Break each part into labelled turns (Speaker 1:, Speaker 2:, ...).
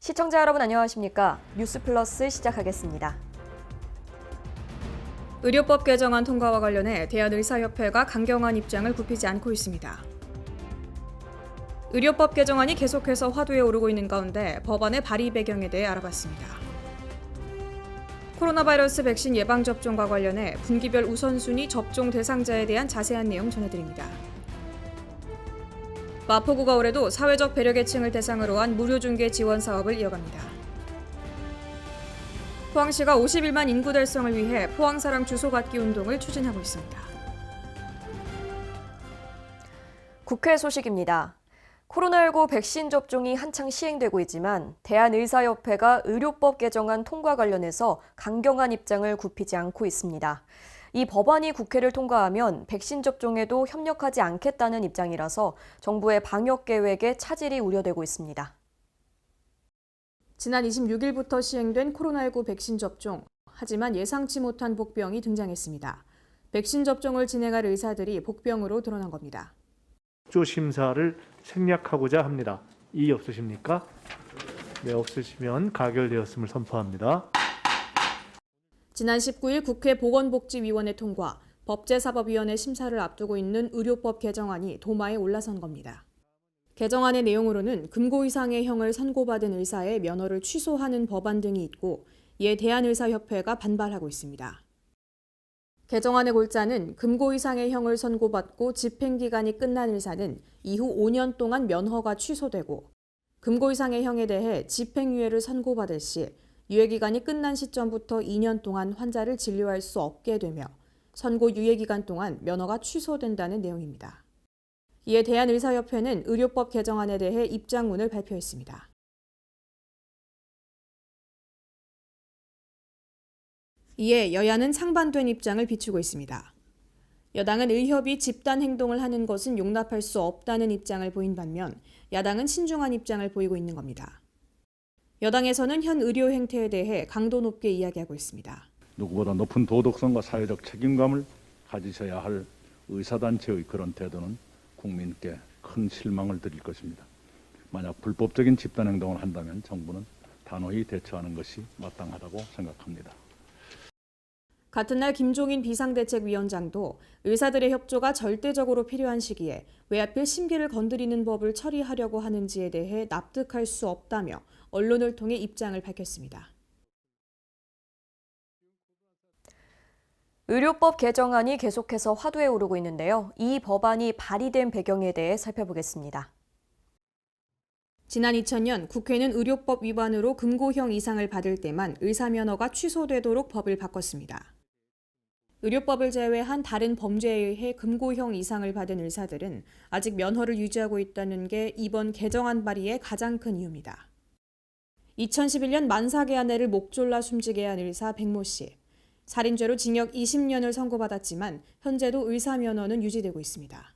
Speaker 1: 시청자 여러분 안녕하십니까? 뉴스플러스 시작하겠습니다.
Speaker 2: 의료법 개정안 통과와 관련해 대한의사협회가 강경한 입장을 굽히지 않고 있습니다. 의료법 개정안이 계속해서 화두에 오르고 있는 가운데 법안의 발의 배경에 대해 알아봤습니다. 코로나 바이러스 백신 예방접종과 관련해 분기별 우선순위 접종 대상자에 대한 자세한 내용 전해드립니다. 마포구가 올해도 사회적 배려계층을 대상으로 한 무료중개 지원 사업을 이어갑니다. 포항시가 51만 인구 달성을 위해 포항사랑 주소 받기 운동을 추진하고 있습니다.
Speaker 1: 국회 소식입니다. 코로나19 백신 접종이 한창 시행되고 있지만 대한의사협회가 의료법 개정안 통과 관련해서 강경한 입장을 굽히지 않고 있습니다. 이 법안이 국회를 통과하면 백신 접종에도 협력하지 않겠다는 입장이라서 정부의 방역 계획에 차질이 우려되고 있습니다.
Speaker 2: 지난 26일부터 시행된 코로나19 백신 접종, 하지만 예상치 못한 복병이 등장했습니다. 백신 접종을 진행할 의사들이 복병으로 드러난 겁니다.
Speaker 3: 조심사를 생략하고자 합니다. 이의 없으십니까? 네, 없으시면 가결되었음을 선포합니다.
Speaker 2: 지난 19일 국회 보건복지위원회 통과, 법제사법위원회 심사를 앞두고 있는 의료법 개정안이 도마에 올라선 겁니다. 개정안의 내용으로는 금고 이상의 형을 선고받은 의사의 면허를 취소하는 법안 등이 있고, 이에 대한의사협회가 반발하고 있습니다. 개정안의 골자는 금고 이상의 형을 선고받고 집행기간이 끝난 의사는 이후 5년 동안 면허가 취소되고, 금고 이상의 형에 대해 집행유예를 선고받을 시 유예기간이 끝난 시점부터 2년 동안 환자를 진료할 수 없게 되며 선고 유예기간 동안 면허가 취소된다는 내용입니다. 이에 대한의사협회는 의료법 개정안에 대해 입장문을 발표했습니다. 이에 여야는 상반된 입장을 비추고 있습니다. 여당은 의협이 집단 행동을 하는 것은 용납할 수 없다는 입장을 보인 반면 야당은 신중한 입장을 보이고 있는 겁니다. 여당에서는 현 의료 행태에 대해 강도 높게 이야기하고 있습니다.
Speaker 4: 누구보다 높은 도덕성과 사회적 책임감을 가지셔야 할 의사단체의 그런 태도는 국민께 큰 실망을 드릴 것입니다. 만약 불법적인 집단행동을 한다면 정부는 단호히 대처하는 것이 마땅하다고 생각합니다.
Speaker 2: 같은 날 김종인 비상대책위원장도 의사들의 협조가 절대적으로 필요한 시기에 왜 하필 심기를 건드리는 법을 처리하려고 하는지에 대해 납득할 수 없다며 언론을 통해 입장을 밝혔습니다.
Speaker 1: 의료법 개정안이 계속해서 화두에 오르고 있는데요. 이 법안이 발의된 배경에 대해 살펴보겠습니다.
Speaker 2: 지난 2000년 국회는 의료법 위반으로 금고형 이상을 받을 때만 의사면허가 취소되도록 법을 바꿨습니다. 의료법을 제외한 다른 범죄에 의해 금고형 이상을 받은 의사들은 아직 면허를 유지하고 있다는 게 이번 개정안 발의의 가장 큰 이유입니다. 2011년 만삭의 아내를 목 졸라 숨지게 한 의사 백모 씨. 살인죄로 징역 20년을 선고받았지만 현재도 의사 면허는 유지되고 있습니다.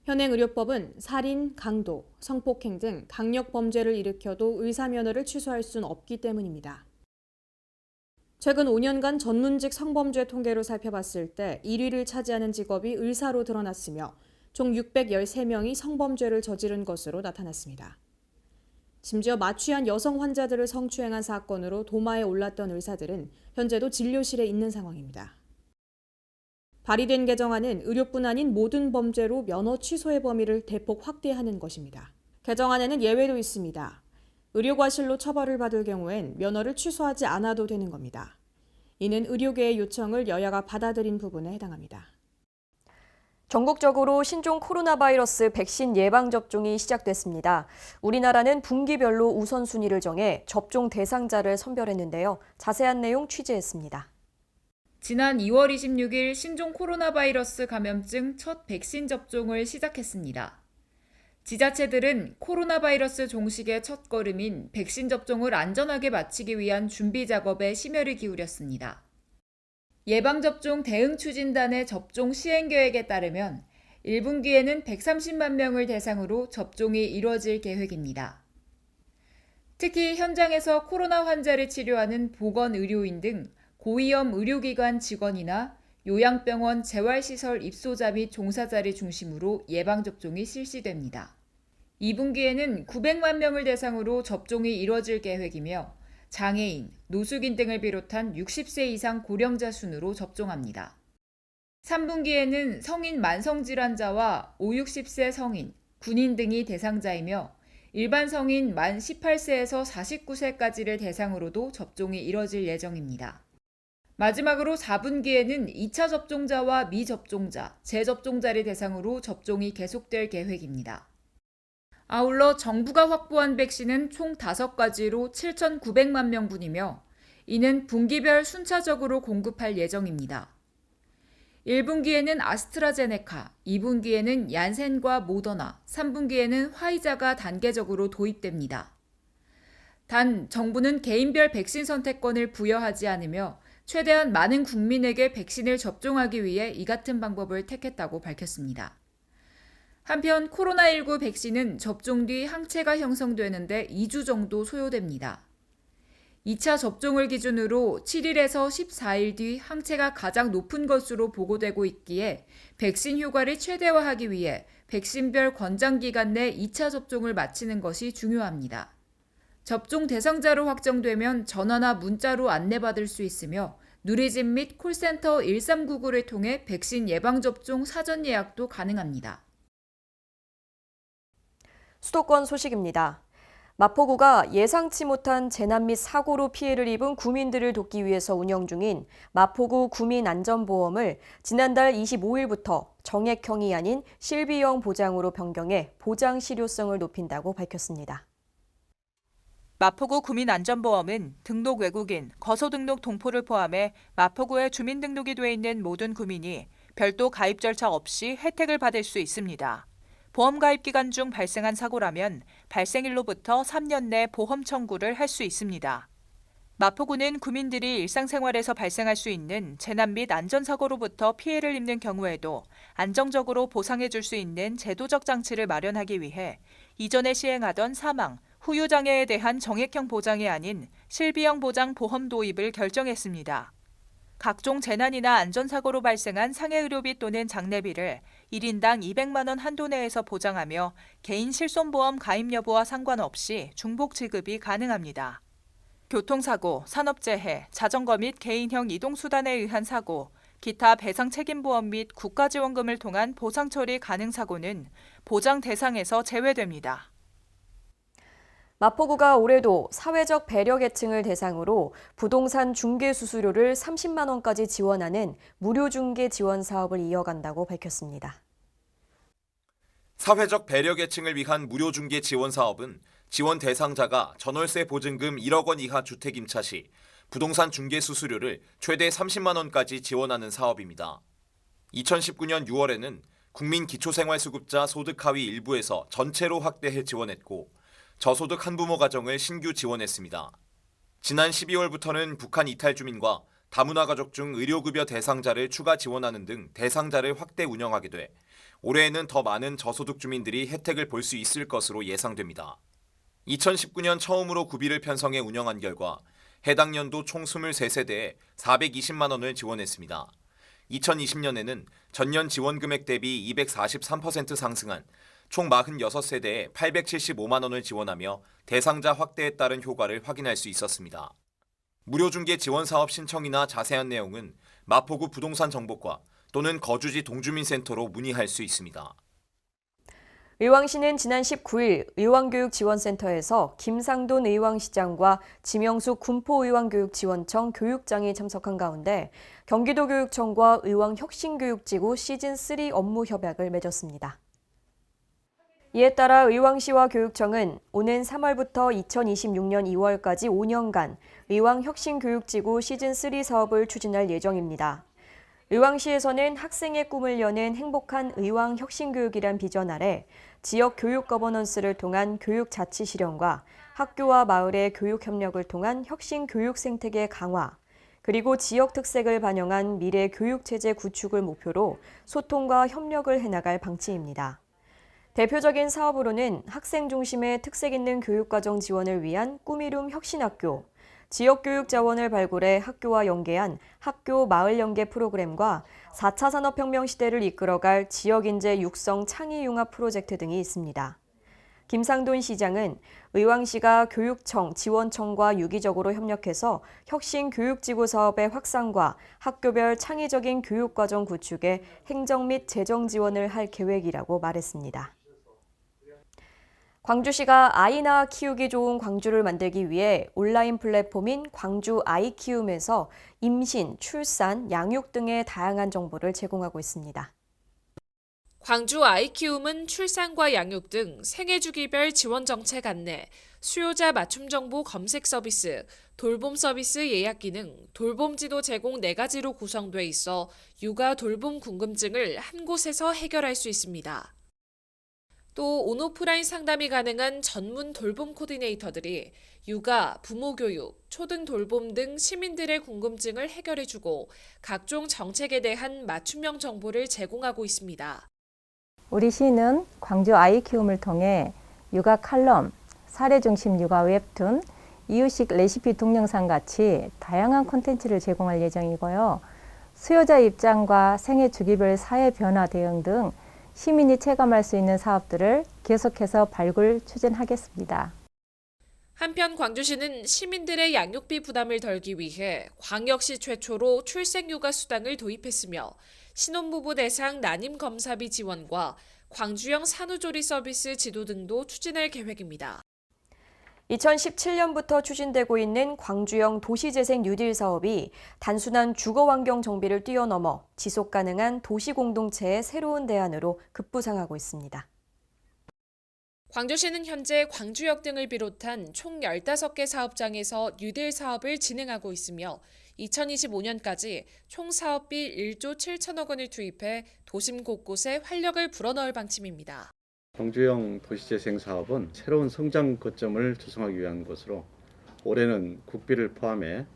Speaker 2: 현행 의료법은 살인, 강도, 성폭행 등 강력 범죄를 일으켜도 의사 면허를 취소할 수는 없기 때문입니다. 최근 5년간 전문직 성범죄 통계로 살펴봤을 때 1위를 차지하는 직업이 의사로 드러났으며 총 613명이 성범죄를 저지른 것으로 나타났습니다. 심지어 마취한 여성 환자들을 성추행한 사건으로 도마에 올랐던 의사들은 현재도 진료실에 있는 상황입니다. 발의된 개정안은 의료뿐 아닌 모든 범죄로 면허 취소의 범위를 대폭 확대하는 것입니다. 개정안에는 예외도 있습니다. 의료과실로 처벌을 받을 경우엔 면허를 취소하지 않아도 되는 겁니다. 이는 의료계의 요청을 여야가 받아들인 부분에 해당합니다.
Speaker 1: 전국적으로 신종 코로나 바이러스 백신 예방접종이 시작됐습니다. 우리나라는 분기별로 우선순위를 정해 접종 대상자를 선별했는데요. 자세한 내용 취재했습니다.
Speaker 5: 지난 2월 26일 신종 코로나 바이러스 감염증 첫 백신 접종을 시작했습니다. 지자체들은 코로나 바이러스 종식의 첫걸음인 백신 접종을 안전하게 마치기 위한 준비 작업에 심혈을 기울였습니다. 예방접종 대응추진단의 접종 시행 계획에 따르면 1분기에는 130만 명을 대상으로 접종이 이뤄질 계획입니다. 특히 현장에서 코로나 환자를 치료하는 보건의료인 등 고위험 의료기관 직원이나 요양병원 재활시설 입소자 및 종사자를 중심으로 예방접종이 실시됩니다. 2분기에는 900만 명을 대상으로 접종이 이뤄질 계획이며 장애인, 노숙인 등을 비롯한 60세 이상 고령자 순으로 접종합니다. 3분기에는 성인 만성질환자와 5, 60세 성인, 군인 등이 대상자이며 일반 성인 만 18세에서 49세까지를 대상으로도 접종이 이뤄질 예정입니다. 마지막으로 4분기에는 2차 접종자와 미접종자, 재접종자를 대상으로 접종이 계속될 계획입니다. 아울러 정부가 확보한 백신은 총 5가지로 7,900만 명분이며 이는 분기별 순차적으로 공급할 예정입니다. 1분기에는 아스트라제네카, 2분기에는 얀센과 모더나, 3분기에는 화이자가 단계적으로 도입됩니다. 단, 정부는 개인별 백신 선택권을 부여하지 않으며 최대한 많은 국민에게 백신을 접종하기 위해 이 같은 방법을 택했다고 밝혔습니다. 한편 코로나19 백신은 접종 뒤 항체가 형성되는데 2주 정도 소요됩니다. 2차 접종을 기준으로 7일에서 14일 뒤 항체가 가장 높은 것으로 보고되고 있기에 백신 효과를 최대화하기 위해 백신별 권장기간 내 2차 접종을 마치는 것이 중요합니다. 접종 대상자로 확정되면 전화나 문자로 안내받을 수 있으며 누리집 및 콜센터 1399를 통해 백신 예방접종 사전 예약도 가능합니다.
Speaker 1: 수도권 소식입니다. 마포구가 예상치 못한 재난 및 사고로 피해를 입은 구민들을 돕기 위해서 운영 중인 마포구 구민안전보험을 지난달 25일부터 정액형이 아닌 실비형 보장으로 변경해 보장 실효성을 높인다고 밝혔습니다.
Speaker 6: 마포구 구민안전보험은 등록 외국인, 거소등록 동포를 포함해 마포구에 주민등록이 돼 있는 모든 구민이 별도 가입 절차 없이 혜택을 받을 수 있습니다. 보험 가입 기간 중 발생한 사고라면 발생일로부터 3년 내 보험 청구를 할 수 있습니다. 마포구는 구민들이 일상생활에서 발생할 수 있는 재난 및 안전사고로부터 피해를 입는 경우에도 안정적으로 보상해 줄 수 있는 제도적 장치를 마련하기 위해 이전에 시행하던 사망, 후유장애에 대한 정액형 보장이 아닌 실비형 보장 보험 도입을 결정했습니다. 각종 재난이나 안전사고로 발생한 상해의료비 또는 장례비를 1인당 200만 원 한도 내에서 보장하며 개인 실손보험 가입 여부와 상관없이 중복 지급이 가능합니다. 교통사고, 산업재해, 자전거 및 개인형 이동수단에 의한 사고, 기타 배상책임보험 및 국가지원금을 통한 보상 처리 가능 사고는 보장 대상에서 제외됩니다.
Speaker 1: 마포구가 올해도 사회적 배려 계층을 대상으로 부동산 중개 수수료를 30만 원까지 지원하는 무료 중개 지원 사업을 이어간다고 밝혔습니다.
Speaker 7: 사회적 배려 계층을 위한 무료 중개 지원 사업은 지원 대상자가 전월세 보증금 1억 원 이하 주택 임차 시 부동산 중개 수수료를 최대 30만 원까지 지원하는 사업입니다. 2019년 6월에는 국민기초생활수급자 소득 하위 일부에서 전체로 확대해 지원했고 저소득 한부모 가정을 신규 지원했습니다. 지난 12월부터는 북한 이탈 주민과 다문화 가족 중 의료급여 대상자를 추가 지원하는 등 대상자를 확대 운영하게 돼 올해에는 더 많은 저소득 주민들이 혜택을 볼 수 있을 것으로 예상됩니다. 2019년 처음으로 구비를 편성해 운영한 결과 해당 연도 총 23세대에 420만 원을 지원했습니다. 2020년에는 전년 지원 금액 대비 243% 상승한 총 46세대에 875만 원을 지원하며 대상자 확대에 따른 효과를 확인할 수 있었습니다. 무료 중개 지원 사업 신청이나 자세한 내용은 마포구 부동산 정보과 또는 거주지 동주민센터로 문의할 수 있습니다.
Speaker 1: 의왕시는 지난 19일 의왕교육지원센터에서 김상돈 의왕시장과 지명숙 군포의왕교육지원청 교육장이 참석한 가운데 경기도교육청과 의왕혁신교육지구 시즌3 업무 협약을 맺었습니다. 이에 따라 의왕시와 교육청은 오는 3월부터 2026년 2월까지 5년간 의왕혁신교육지구 시즌3 사업을 추진할 예정입니다. 의왕시에서는 학생의 꿈을 여는 행복한 의왕혁신교육이란 비전 아래 지역 교육 거버넌스를 통한 교육 자치 실현과 학교와 마을의 교육 협력을 통한 혁신 교육 생태계 강화, 그리고 지역 특색을 반영한 미래 교육체제 구축을 목표로 소통과 협력을 해나갈 방침입니다. 대표적인 사업으로는 학생 중심의 특색 있는 교육과정 지원을 위한 꿈이룸 혁신학교, 지역교육 자원을 발굴해 학교와 연계한 학교 마을 연계 프로그램과 4차 산업혁명 시대를 이끌어갈 지역인재 육성 창의융합 프로젝트 등이 있습니다. 김상돈 시장은 의왕시가 교육청, 지원청과 유기적으로 협력해서 혁신 교육지구 사업의 확산과 학교별 창의적인 교육과정 구축에 행정 및 재정 지원을 할 계획이라고 말했습니다. 광주시가 아이나 키우기 좋은 광주를 만들기 위해 온라인 플랫폼인 광주 아이키움에서 임신, 출산, 양육 등의 다양한 정보를 제공하고 있습니다.
Speaker 8: 광주 아이키움은 출산과 양육 등 생애주기별 지원 정책 안내, 수요자 맞춤 정보 검색 서비스, 돌봄 서비스 예약 기능, 돌봄 지도 제공 4가지로 구성돼 있어 육아 돌봄 궁금증을 한 곳에서 해결할 수 있습니다. 또 온오프라인 상담이 가능한 전문 돌봄 코디네이터들이 육아, 부모 교육, 초등 돌봄 등 시민들의 궁금증을 해결해주고 각종 정책에 대한 맞춤형 정보를 제공하고 있습니다.
Speaker 9: 우리 시는 광주 아이키움을 통해 육아 칼럼, 사례 중심 육아 웹툰, 이유식 레시피 동영상 같이 다양한 콘텐츠를 제공할 예정이고요. 수요자 입장과 생애 주기별 사회 변화 대응 등 시민이 체감할 수 있는 사업들을 계속해서 발굴 추진하겠습니다.
Speaker 8: 한편 광주시는 시민들의 양육비 부담을 덜기 위해 광역시 최초로 출생육아 수당을 도입했으며 신혼부부 대상 난임 검사비 지원과 광주형 산후조리 서비스 지도 등도 추진할 계획입니다.
Speaker 1: 2017년부터 추진되고 있는 광주형 도시재생 뉴딜 사업이 단순한 주거환경 정비를 뛰어넘어 지속가능한 도시공동체의 새로운 대안으로 급부상하고 있습니다.
Speaker 8: 광주시는 현재 광주역 등을 비롯한 총 15개 사업장에서 뉴딜 사업을 진행하고 있으며 2025년까지 총 사업비 1조 7천억 원을 투입해 도심 곳곳에 활력을 불어넣을 방침입니다.
Speaker 10: 광주형 도시재생 사업은 새로운 성장 거점을 조성하기 위한 것으로 올해는 국비를 포함해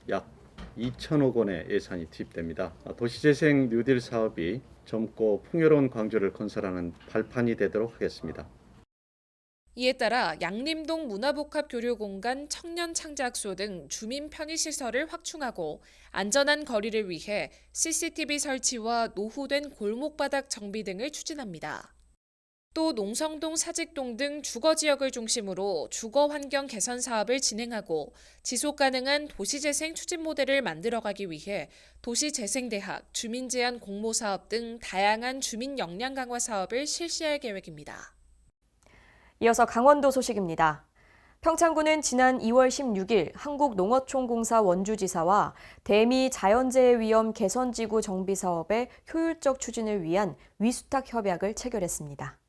Speaker 10: 약 2천억 원의 예산이 투입됩니다. 도시재생 뉴딜 사업이 젊고 풍요로운 광주를 건설하는 발판이 되도록 하겠습니다.
Speaker 8: 이에 따라 양림동 문화복합교류공간 청년창작소 등 주민 편의시설을 확충하고 안전한 거리를 위해 CCTV 설치와 노후된 골목바닥 정비 등을 추진합니다. 또 농성동, 사직동 등 주거지역을 중심으로 주거환경 개선 사업을 진행하고 지속가능한 도시재생 추진 모델을 만들어가기 위해 도시재생대학, 주민제한 공모사업 등 다양한 주민 역량 강화 사업을 실시할 계획입니다.
Speaker 1: 이어서 강원도 소식입니다. 평창군은 지난 2월 16일 한국농어촌공사 원주지사와 대미 자연재해 위험 개선지구 정비 사업의 효율적 추진을 위한 위수탁 협약을 체결했습니다.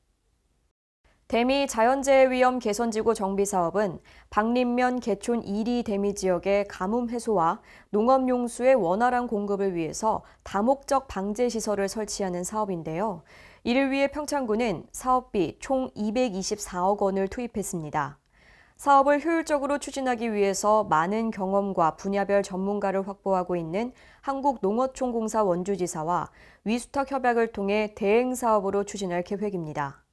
Speaker 1: 대미 자연재해 위험 개선지구 정비 사업은 박림면 개촌 1리 대미 지역의 가뭄 해소와 농업용수의 원활한 공급을 위해서 다목적 방제 시설을 설치하는 사업인데요. 이를 위해 평창군은 사업비 총 224억 원을 투입했습니다. 사업을 효율적으로 추진하기 위해서 많은 경험과 분야별 전문가를 확보하고 있는 한국농어촌공사 원주지사와 위수탁 협약을 통해 대행 사업으로 추진할 계획입니다.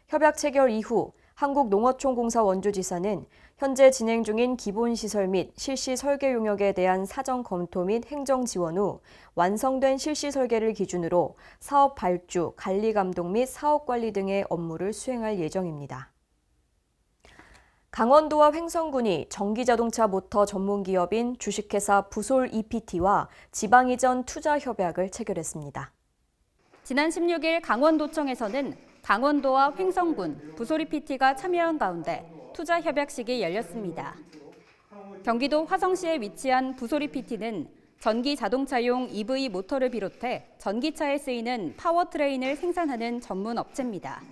Speaker 1: 협약 체결 이후 한국농어촌공사 원주지사는 현재 진행 중인 기본시설 및 실시 설계 용역에 대한 사전 검토 및 행정 지원 후 완성된 실시 설계를 기준으로 사업 발주, 관리 감독 및 사업 관리 등의 업무를 수행할 예정입니다. 강원도와 횡성군이 전기자동차 모터 전문기업인 주식회사 부솔 EPT와 지방이전 투자 협약을 체결했습니다.
Speaker 11: 지난 16일 강원도청에서는 강원도와 횡성군, 부솔 EPT가 참여한 가운데 투자 협약식이 열렸습니다. 경기도 화성시에 위치한 부솔 EPT는 전기 자동차용 EV 모터를 비롯해 전기차에 쓰이는 파워트레인을 생산하는 전문 업체입니다.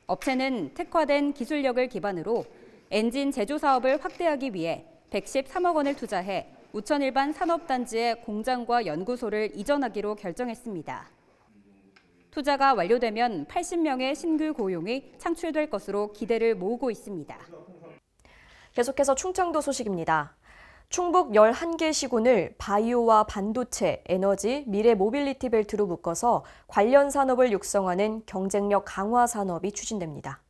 Speaker 11: 업체는 특화된 기술력을 기반으로 엔진 제조 사업을 확대하기 위해 113억 원을 투자해 우천 일반 산업단지에 공장과 연구소를 이전하기로 결정했습니다. 투자가 완료되면 80명의 신규 고용이 창출될 것으로 기대를 모으고 있습니다.
Speaker 1: 계속해서 충청도 소식입니다. 충북 11개 시군을 바이오와 반도체, 에너지, 미래 모빌리티 벨트로 묶어서 관련 산업을 육성하는 경쟁력 강화 산업이 추진됩니다.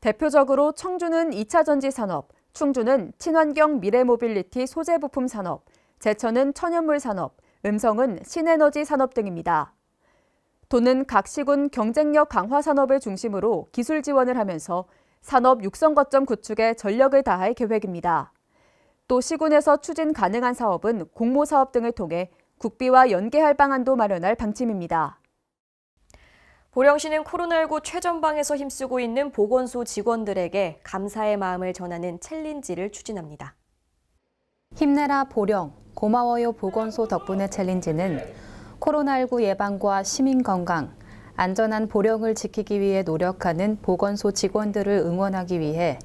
Speaker 12: 대표적으로 청주는 2차 전지 산업, 충주는 친환경 미래 모빌리티 소재 부품 산업, 제천은 천연물 산업, 음성은 신에너지 산업 등입니다. 도는 각 시군 경쟁력 강화 산업을 중심으로 기술 지원을 하면서 산업 육성 거점 구축에 전력을 다할 계획입니다. 또 시군에서 추진 가능한 사업은 공모 사업 등을 통해 국비와 연계할 방안도 마련할 방침입니다.
Speaker 1: 보령시는 코로나19 최전방에서 힘쓰고 있는 보건소 직원들에게 감사의 마음을 전하는 챌린지를 추진합니다.
Speaker 13: 힘내라 보령, 고마워요 보건소 덕분에 챌린지는 코로나19 예방과 시민 건강, 안전한 보령을 지키기 위해 노력하는 보건소 직원들을 응원하기 위해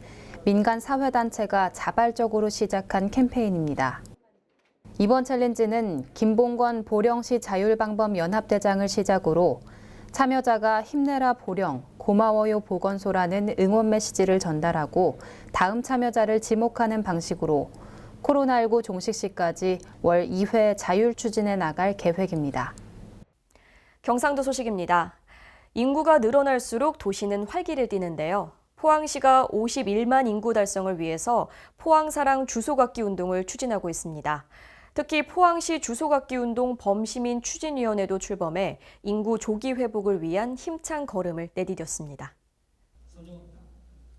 Speaker 13: 민간 사회단체가 자발적으로 시작한 캠페인입니다. 이번 챌린지는 김봉권 보령시 자율방범 연합대장을 시작으로 참여자가 힘내라 보령, 고마워요 보건소라는 응원 메시지를 전달하고 다음 참여자를 지목하는 방식으로 코로나19 종식 시까지 월 2회 자율 추진해 나갈 계획입니다.
Speaker 1: 경상도 소식입니다. 인구가 늘어날수록 도시는 활기를 띠는데요. 포항시가 51만 인구 달성을 위해서 포항사랑 주소갖기 운동을 추진하고 있습니다. 특히 포항시 주소갖기 운동 범시민 추진위원회도 출범해 인구 조기 회복을 위한 힘찬 걸음을 내디뎠습니다.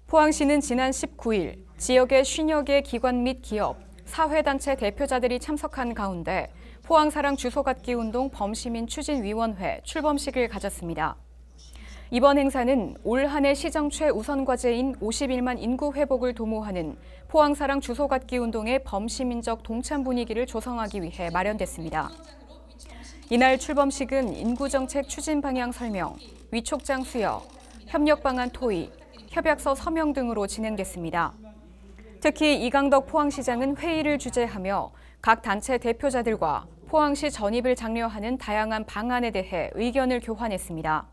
Speaker 2: 포항시는 지난 19일 지역의 50여 개 기관 및 기업, 사회단체 대표자들이 참석한 가운데 포항사랑 주소갖기 운동 범시민 추진위원회 출범식을 가졌습니다. 이번 행사는 올 한 해 시정 최우선 과제인 51만 인구 회복을 도모하는 포항사랑 주소갖기 운동의 범시민적 동참 분위기를 조성하기 위해 마련됐습니다. 이날 출범식은 인구정책 추진 방향 설명, 위촉장 수여, 협력 방안 토의, 협약서 서명 등으로 진행됐습니다. 특히 이강덕 포항시장은 회의를 주재하며 각 단체 대표자들과 포항시 전입을 장려하는 다양한 방안에 대해 의견을 교환했습니다.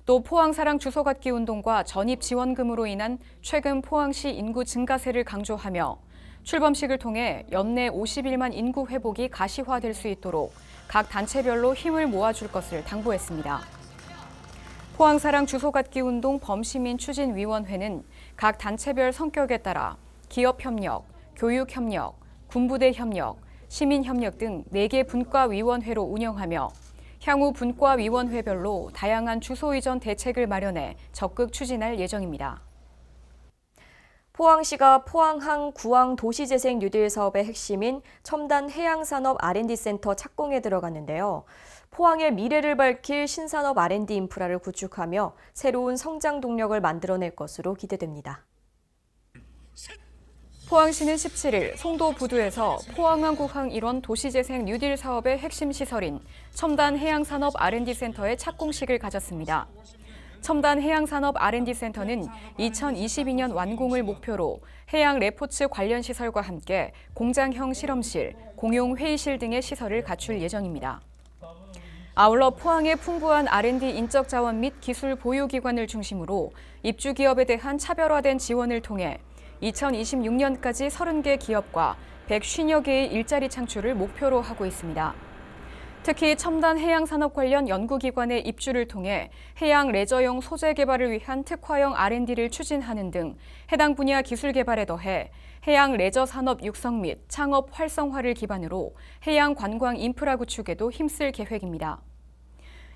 Speaker 2: 또 포항사랑 주소갖기 운동과 전입 지원금으로 인한 최근 포항시 인구 증가세를 강조하며 출범식을 통해 연내 51만 인구 회복이 가시화될 수 있도록 각 단체별로 힘을 모아줄 것을 당부했습니다. 포항사랑 주소갖기 운동 범시민 추진위원회는 각 단체별 성격에 따라 기업 협력, 교육 협력, 군부대 협력, 시민 협력 등 4개 분과위원회로 운영하며 향후 분과위원회별로 다양한 주소 이전 대책을 마련해 적극 추진할 예정입니다.
Speaker 1: 포항시가 포항항 구항 도시재생 뉴딜 사업의 핵심인 첨단 해양산업 R&D센터 착공에 들어갔는데요. 포항의 미래를 밝힐 신산업 R&D 인프라를 구축하며 새로운 성장 동력을 만들어낼 것으로 기대됩니다.
Speaker 2: 포항시는 17일 송도 부두에서 포항항 구항 일원 도시재생 뉴딜 사업의 핵심 시설인 첨단 해양산업 R&D센터의 착공식을 가졌습니다. 첨단 해양산업 R&D센터는 2022년 완공을 목표로 해양 레포츠 관련 시설과 함께 공장형 실험실, 공용 회의실 등의 시설을 갖출 예정입니다. 아울러 포항의 풍부한 R&D 인적 자원 및 기술 보유기관을 중심으로 입주 기업에 대한 차별화된 지원을 통해 2026년까지 30개 기업과 150여 개의 일자리 창출을 목표로 하고 있습니다. 특히 첨단 해양산업 관련 연구기관의 입주를 통해 해양 레저용 소재 개발을 위한 특화형 R&D를 추진하는 등 해당 분야 기술 개발에 더해 해양 레저 산업 육성 및 창업 활성화를 기반으로 해양 관광 인프라 구축에도 힘쓸 계획입니다.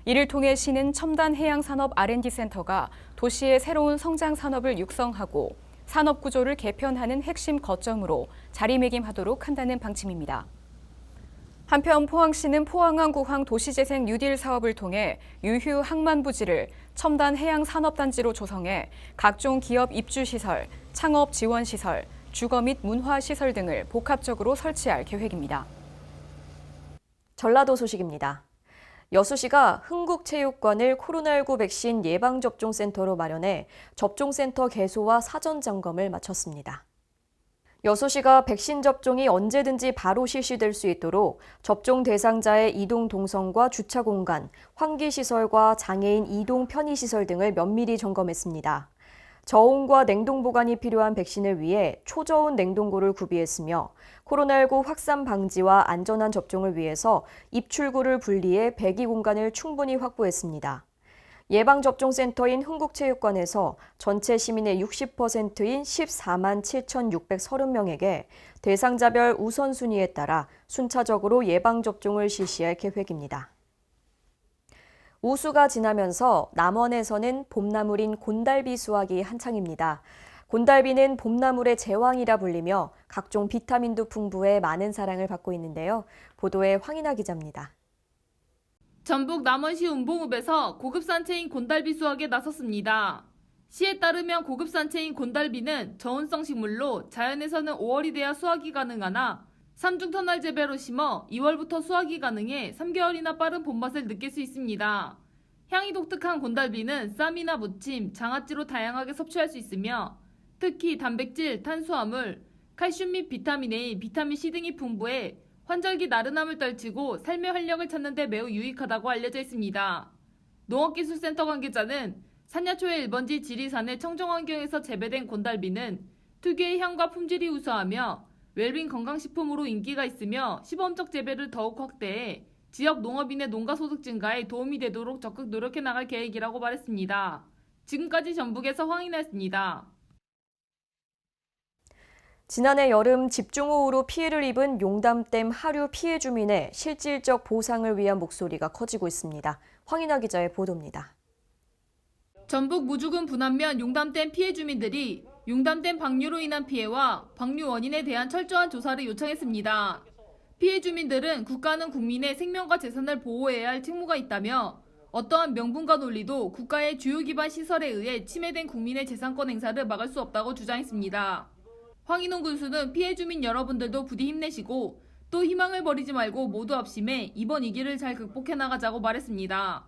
Speaker 2: 이를 통해 시는 첨단 해양산업 R&D센터가 도시의 새로운 성장 산업을 육성하고 산업 구조를 개편하는 핵심 거점으로 자리매김하도록 한다는 방침입니다. 한편 포항시는 포항항 구항 도시재생 뉴딜 사업을 통해 유휴 항만 부지를 첨단 해양 산업단지로 조성해 각종 기업 입주시설, 창업 지원시설, 주거 및 문화시설 등을 복합적으로 설치할 계획입니다.
Speaker 1: 전라도 소식입니다. 여수시가 흥국체육관을 코로나19 백신 예방접종센터로 마련해 접종센터 개소와 사전 점검을 마쳤습니다. 여수시가 백신 접종이 언제든지 바로 실시될 수 있도록 접종 대상자의 이동 동선과 주차 공간, 환기시설과 장애인 이동 편의시설 등을 면밀히 점검했습니다. 저온과 냉동 보관이 필요한 백신을 위해 초저온 냉동고를 구비했으며 코로나19 확산 방지와 안전한 접종을 위해서 입출구를 분리해 배기 공간을 충분히 확보했습니다. 예방접종센터인 흥국체육관에서 전체 시민의 60%인 14만 7,630명에게 대상자별 우선순위에 따라 순차적으로 예방접종을 실시할 계획입니다. 우수가 지나면서 남원에서는 봄나물인 곤달비 수확이 한창입니다. 곤달비는 봄나물의 제왕이라 불리며 각종 비타민도 풍부해 많은 사랑을 받고 있는데요. 보도에 황인아 기자입니다.
Speaker 14: 전북 남원시 운봉읍에서 고급 산채인 곤달비 수확에 나섰습니다. 시에 따르면 고급 산채인 곤달비는 저온성 식물로 자연에서는 5월이 돼야 수확이 가능하나 삼중 터널 재배로 심어 2월부터 수확이 가능해 3개월이나 빠른 봄맛을 느낄 수 있습니다. 향이 독특한 곤달비는 쌈이나 무침, 장아찌로 다양하게 섭취할 수 있으며 특히 단백질, 탄수화물, 칼슘 및 비타민 A, 비타민 C 등이 풍부해 환절기 나른함을 떨치고 삶의 활력을 찾는 데 매우 유익하다고 알려져 있습니다. 농업기술센터 관계자는 산야초의 1번지 지리산의 청정환경에서 재배된 곤달비는 특유의 향과 품질이 우수하며 웰빙 건강식품으로 인기가 있으며 시범적 재배를 더욱 확대해 지역 농업인의 농가 소득 증가에 도움이 되도록 적극 노력해 나갈 계획이라고 말했습니다. 지금까지 전북에서 황인아였습니다.
Speaker 1: 지난해 여름 집중호우로 피해를 입은 용담댐 하류 피해 주민의 실질적 보상을 위한 목소리가 커지고 있습니다. 황인아 기자의 보도입니다.
Speaker 14: 전북 무주군 분안면 용담댐 피해 주민들이 용담댐 방류로 인한 피해와 방류 원인에 대한 철저한 조사를 요청했습니다. 피해 주민들은 국가는 국민의 생명과 재산을 보호해야 할 책무가 있다며 어떠한 명분과 논리도 국가의 주요 기반 시설에 의해 침해된 국민의 재산권 행사를 막을 수 없다고 주장했습니다. 황인홍 군수는 피해 주민 여러분들도 부디 힘내시고 또 희망을 버리지 말고 모두 합심해 이번 위기를 잘 극복해 나가자고 말했습니다.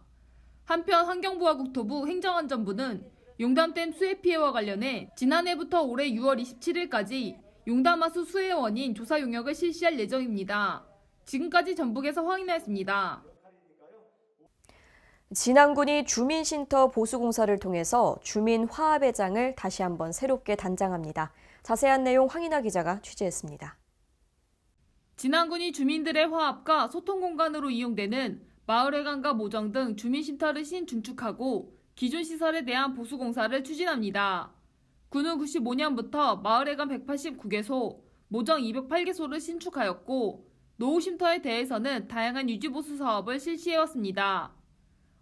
Speaker 14: 한편 환경부와 국토부, 행정안전부는 용담댐 수해 피해와 관련해 지난해부터 올해 6월 27일까지 용담하수 수해 원인 조사 용역을 실시할 예정입니다. 지금까지 전북에서 황인아였습니다.
Speaker 1: 진안군이 주민쉼터 보수공사를 통해서 주민화합회장을 다시 한번 새롭게 단장합니다. 자세한 내용 황인아 기자가 취재했습니다.
Speaker 14: 진안군이 주민들의 화합과 소통 공간으로 이용되는 마을회관과 모정 등 주민쉼터를 신중축하고 기존 시설에 대한 보수공사를 추진합니다. 군은 95년부터 마을회관 189개소, 모정 208개소를 신축하였고 노후쉼터에 대해서는 다양한 유지보수 사업을 실시해왔습니다.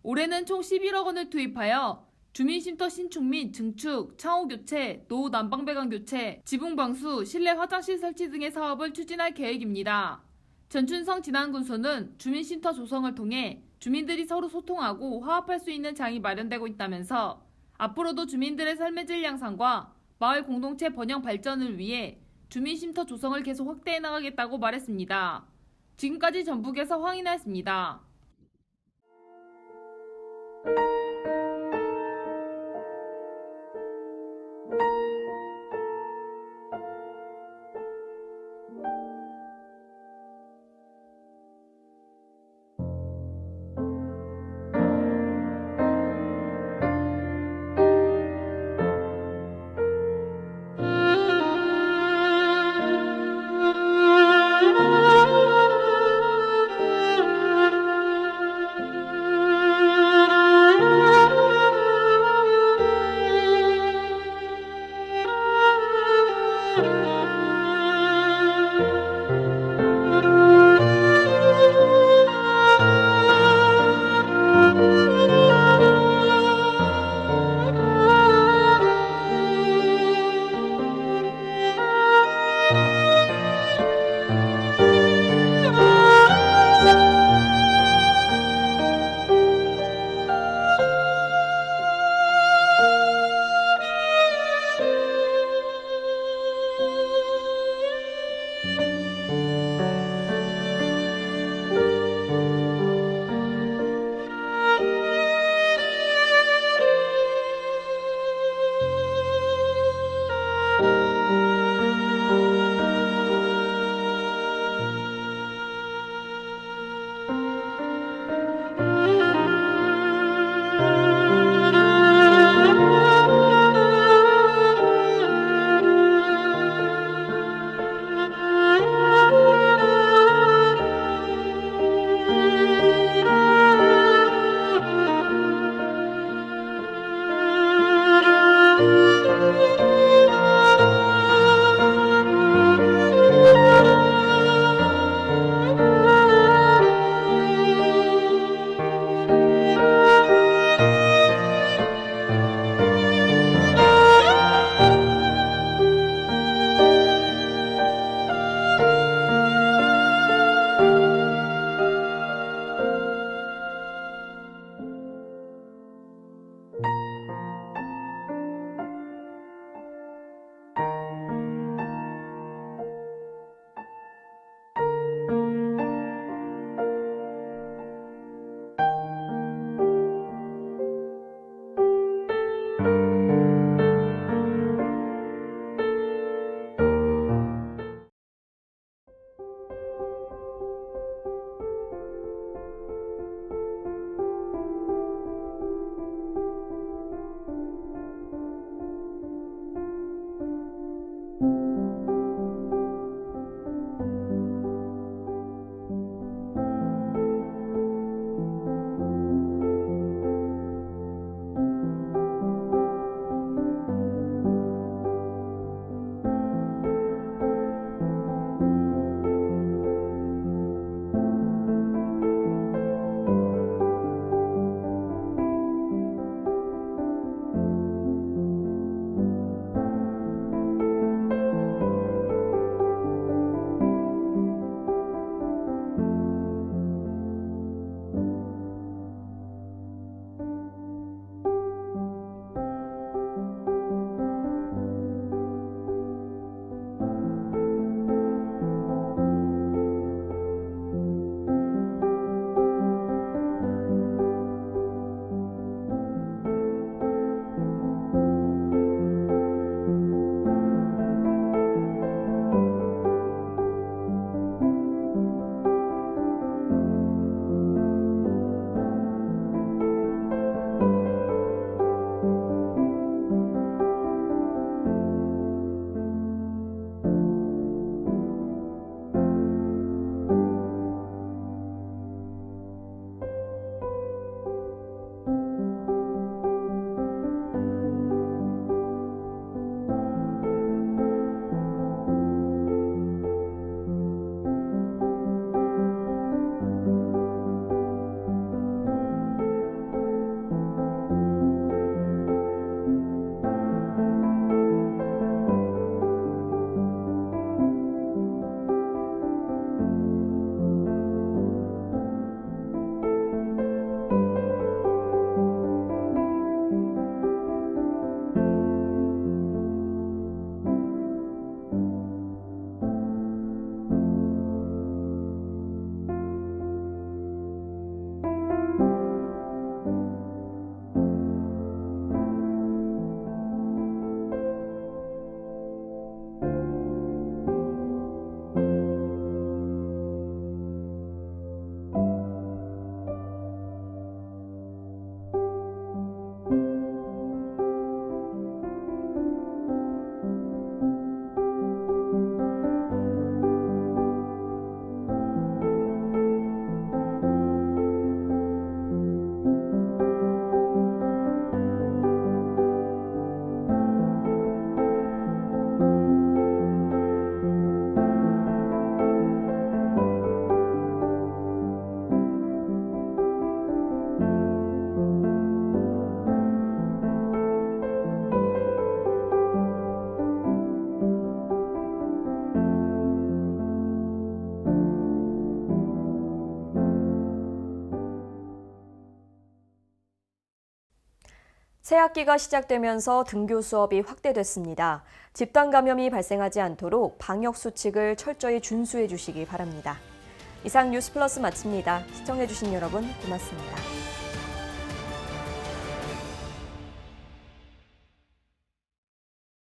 Speaker 14: 올해는 총 11억 원을 투입하여 주민쉼터 신축 및 증축, 창호 교체, 노후 난방배관 교체, 지붕 방수, 실내 화장실 설치 등의 사업을 추진할 계획입니다. 전춘성 진안군수는 주민쉼터 조성을 통해 주민들이 서로 소통하고 화합할 수 있는 장이 마련되고 있다면서 앞으로도 주민들의 삶의 질 향상과 마을 공동체 번영 발전을 위해 주민쉼터 조성을 계속 확대해 나가겠다고 말했습니다. 지금까지 전북에서 황인아였습니다.
Speaker 1: 새 학기가 시작되면서 등교 수업이 확대됐습니다. 집단 감염이 발생하지 않도록 방역 수칙을 철저히 준수해 주시기 바랍니다. 이상 뉴스플러스 마칩니다. 시청해 주신 여러분 고맙습니다.